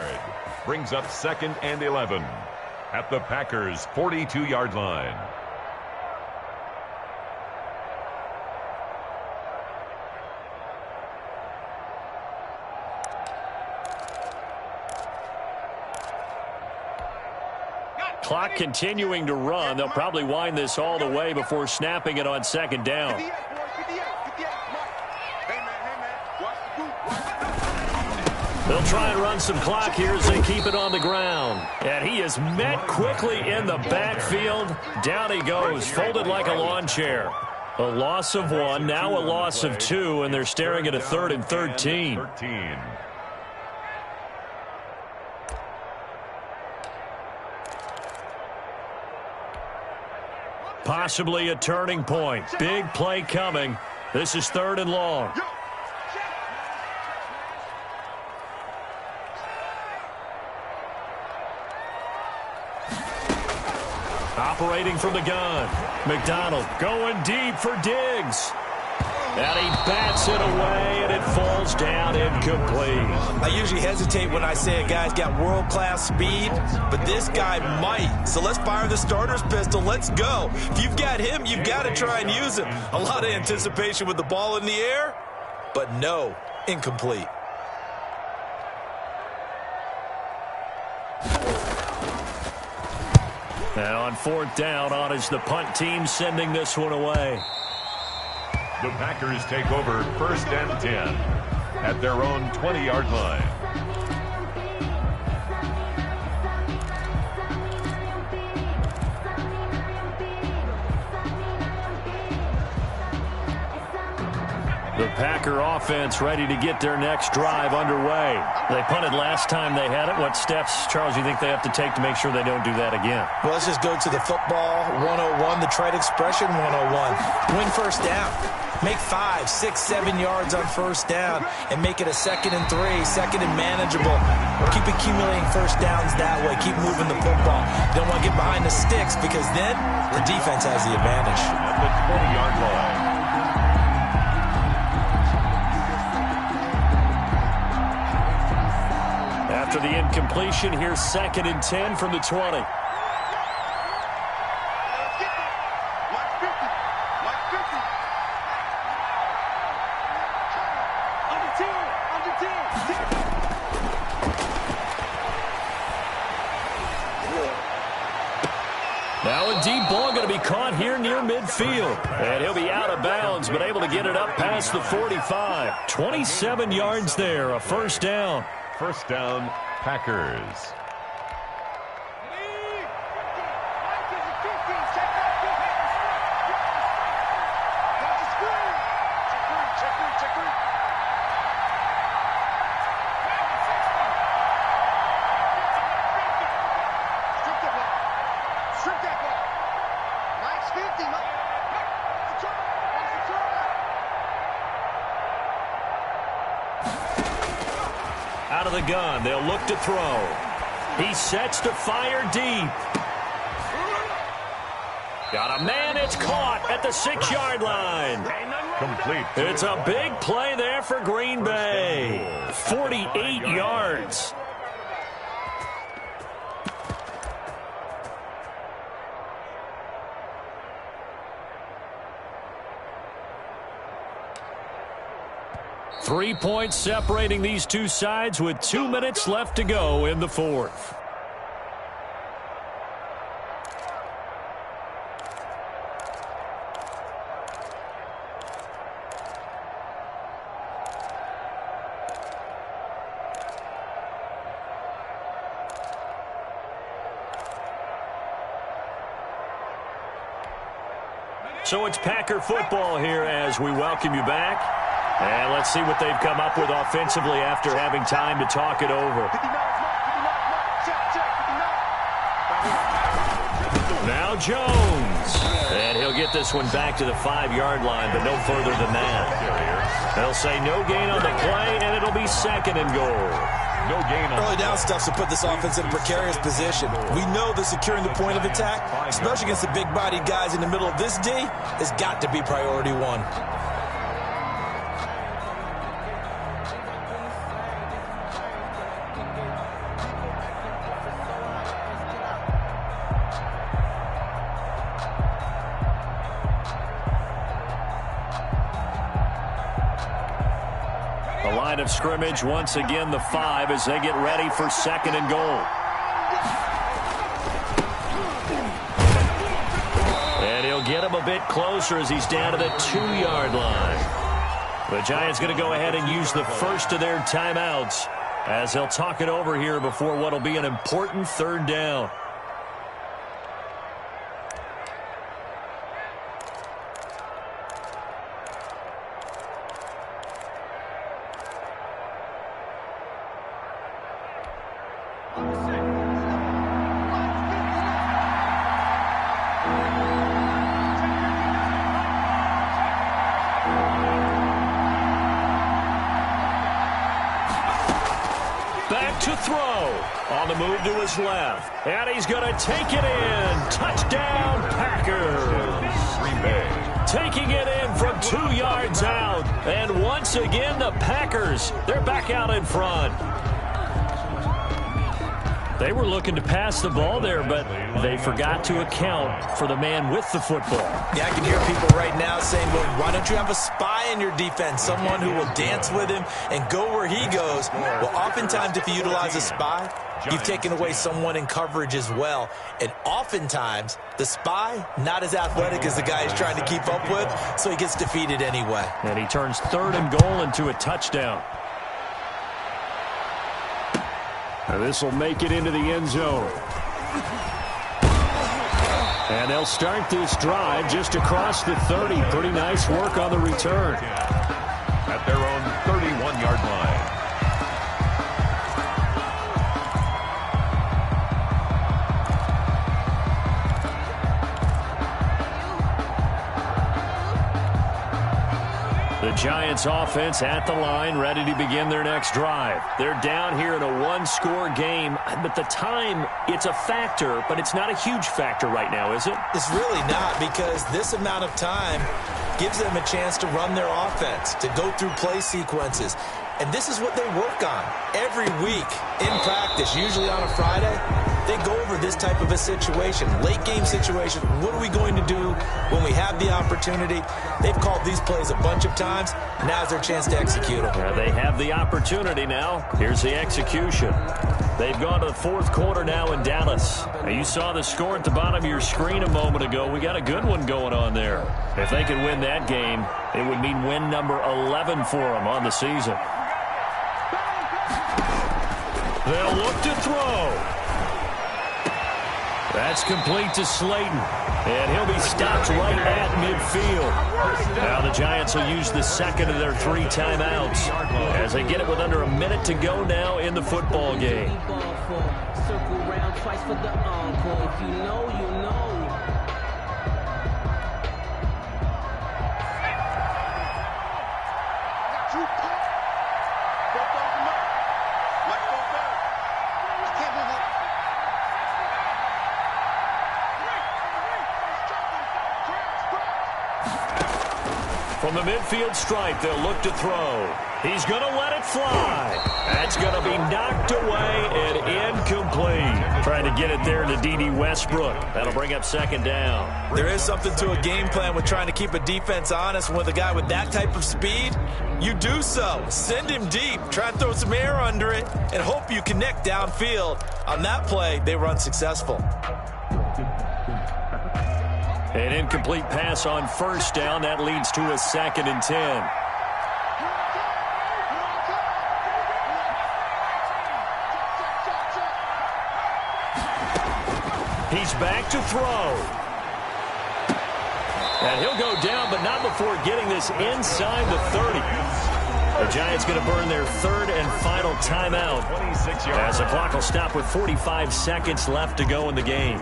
Brings up 2nd and 11 at the Packers' 42-yard line. Clock continuing to run. They'll probably wind this all the way before snapping it on 2nd down. They'll try and run some clock here as they keep it on the ground. And he is met quickly in the backfield. Down he goes, folded like a lawn chair. A loss of 1, now a loss of 2, and they're staring at a 3rd and 13. Possibly a turning point. Big play coming. This is 3rd and long. Operating from the gun. McDonald going deep for Diggs. And he bats it away, and it falls down incomplete. I usually hesitate when I say a guy's got world-class speed, but this guy might. So let's fire the starter's pistol. Let's go. If you've got him, you've got to try and use him. A lot of anticipation with the ball in the air, but no, incomplete. Now on 4th down, on is the punt team sending this one away. The Packers take over 1st and 10 at their own 20-yard line. The Packer offense ready to get their next drive underway. They punted last time they had it. What steps, Charles, you think they have to take to make sure they don't do that again? Well, let's just go to the football 101, the trade expression 101. Win 1st down. Make 5, 6, 7 yards on 1st down and make it a 2nd and 3, 2nd and manageable. Keep accumulating 1st downs that way. Keep moving the football. You don't want to get behind the sticks because then the defense has the advantage. At the 20-yard line. After the incompletion, here's 2nd and 10 from the 20. Now a deep ball going to be caught here near midfield. And he'll be out of bounds, but able to get it up past the 45. 27 yards there, a 1st down. 1st down, Packers. Out of the gun, they'll look to throw. He sets to fire deep. Got a man, it's caught at the 6-yard line. Complete. It's a big play there for Green Bay. 48 yards. Three points separating these two sides with 2 minutes left to go in the 4th. So it's Packer football here as we welcome you back. And let's see what they've come up with offensively after having time to talk it over. Now Jones. And he'll get this one back to the 5-yard line, but no further than that. They'll say no gain on the play, and it'll be 2nd and goal. No gain on early down stuff to put this offense in a precarious position. We know that securing the point of attack, especially against the big-bodied guys in the middle of this D, has got to be priority 1. Line of scrimmage once again the 5 as they get ready for 2nd and goal. And he'll get him a bit closer as he's down to the 2-yard line. The Giants going to go ahead and use the first of their timeouts as they'll talk it over here before what will be an important 3rd down. to throw. On the move to his left. And he's going to take it in. Touchdown, Packers. Green Bay. Taking it in from 2 yards out. And once again, the Packers, they're back out in front. They were looking to pass the ball there, but they forgot to account for the man with the football. Yeah, I can hear people right now saying, well, why don't you have a spy in your defense, someone who will dance with him and go where he goes? Well, oftentimes if you utilize a spy, you've taken away someone in coverage as well. And oftentimes, the spy, not as athletic as the guy he's trying to keep up with, so he gets defeated anyway. And he turns 3rd and goal into a touchdown. And this will make it into the end zone. And they'll start this drive just across the 30. Pretty nice work on the return. At their own 31-yard line. The Giants offense at the line, ready to begin their next drive. They're down here in a one-score game, but the time, it's a factor, but it's not a huge factor right now, is it? It's really not, because this amount of time gives them a chance to run their offense, to go through play sequences. And this is what they work on every week in practice, usually on a Friday. They go over this type of a situation, late game situation. What are we going to do when we have the opportunity? They've called these plays a bunch of times. Now's their chance to execute them. Yeah, they have the opportunity now. Here's the execution. They've gone to the 4th quarter now in Dallas. Now, you saw the score at the bottom of your screen a moment ago. We got a good one going on there. If they could win that game, it would mean win number 11 for them on the season. They'll look to throw. That's complete to Slayton. And he'll be stopped right at midfield. Now the Giants will use the second of their 3 timeouts as they get it with under a minute to go now in the football game. Circle round twice for the encore. If you know, you know. From the midfield stripe, they'll look to throw. He's going to let it fly. That's going to be knocked away and incomplete. Trying to get it there to D.D. Westbrook. That'll bring up 2nd down. There is something to a game plan with trying to keep a defense honest. With a guy with that type of speed, you do so. Send him deep. Try and throw some air under it and hope you connect downfield. On that play, they were unsuccessful. An incomplete pass on 1st down. That leads to a 2nd and 10. He's back to throw. And he'll go down, but not before getting this inside the 30. The Giants going to burn their 3rd and final timeout as the clock will stop with 45 seconds left to go in the game.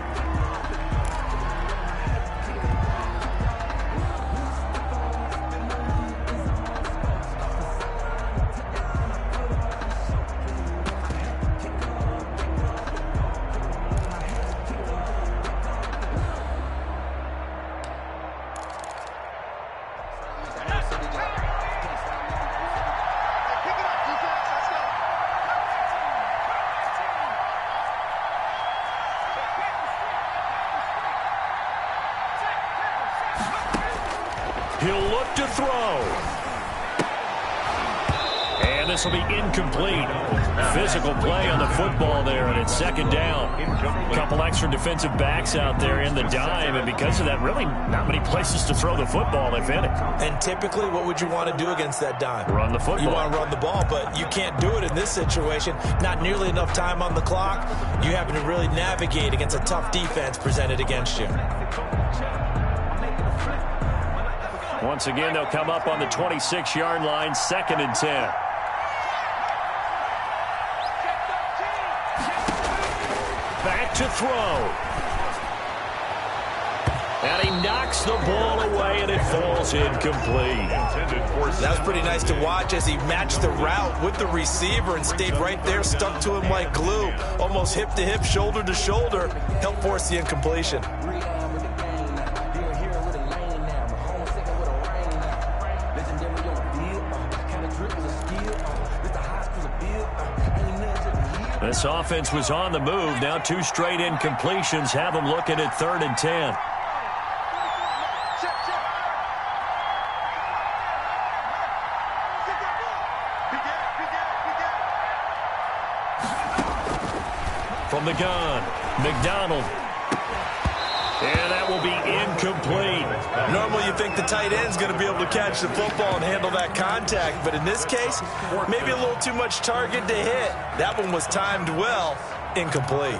He'll look to throw. And this will be incomplete. Physical play on the football there, and it's 2nd down. A couple extra defensive backs out there in the dime, and because of that, really not many places to throw the football, if any. And typically, what would you want to do against that dime? Run the football. You want to run the ball, but you can't do it in this situation. Not nearly enough time on the clock. You having to really navigate against a tough defense presented against you. Once again, they'll come up on the 26-yard line, 2nd and 10. Back to throw. And he knocks the ball away, and it falls incomplete. That was pretty nice to watch as he matched the route with the receiver and stayed right there, stuck to him like glue, almost hip to hip, shoulder to shoulder, helped force the incompletion. This offense was on the move. Now 2 straight incompletions have them looking at 3rd and 10. From the gun, McDonald. And that will be incomplete. Normally you think the tight end's going to be able to catch the football and handle that contact, but in this case, maybe a little too much target to hit. That one was timed well, incomplete.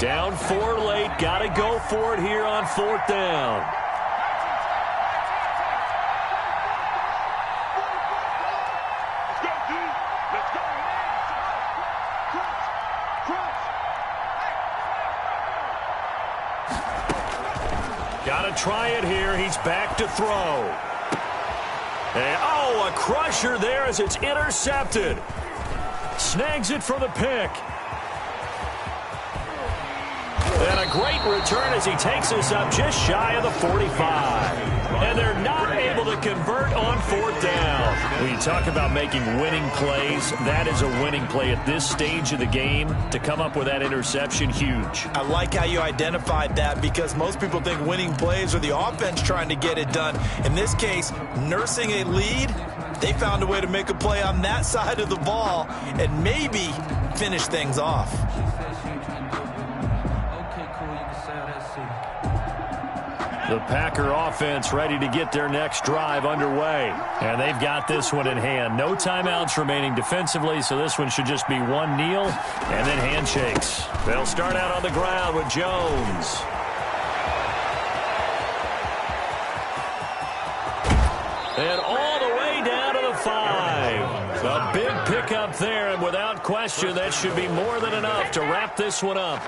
Down 4 late, got to go for it here on 4th down. Got to try it here. He's back to throw. And, oh, a crusher there as it's intercepted. Snags it for the pick. And a great return as he takes us up just shy of the 45. And they're not able to convert on 4th down. When you talk about making winning plays, that is a winning play at this stage of the game. To come up with that interception, huge. I like how you identified that because most people think winning plays are the offense trying to get it done. In this case, nursing a lead, they found a way to make a play on that side of the ball and maybe finish things off. The Packer offense ready to get their next drive underway. And they've got this one in hand. No timeouts remaining defensively, so this one should just be one kneel and then handshakes. They'll start out on the ground with Jones. And all the way down to the 5. A big pickup there, and without question, that should be more than enough to wrap this one up.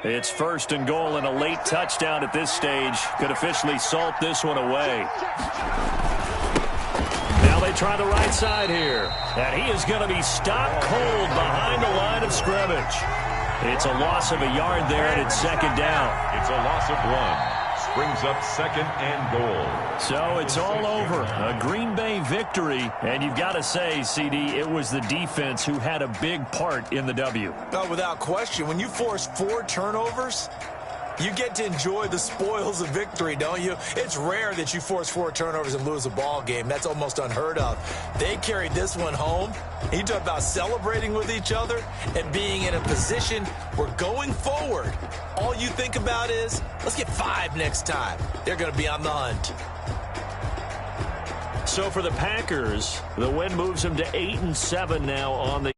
It's 1st and goal, and a late touchdown at this stage could officially salt this one away. Now they try the right side here. And he is going to be stopped cold behind the line of scrimmage. It's a loss of a yard there, and it's 2nd down. It's a loss of 1. Brings up 2nd and goal. So it's all over. A Green Bay victory. And you've got to say, CD, it was the defense who had a big part in the W. No, without question. When you force 4 turnovers, you get to enjoy the spoils of victory, don't you? It's rare that you force 4 turnovers and lose a ball game. That's almost unheard of. They carried this one home. You talk about celebrating with each other and being in a position where going forward, all you think about is, let's get 5 next time. They're going to be on the hunt. So for the Packers, the win moves them to 8-7 now on the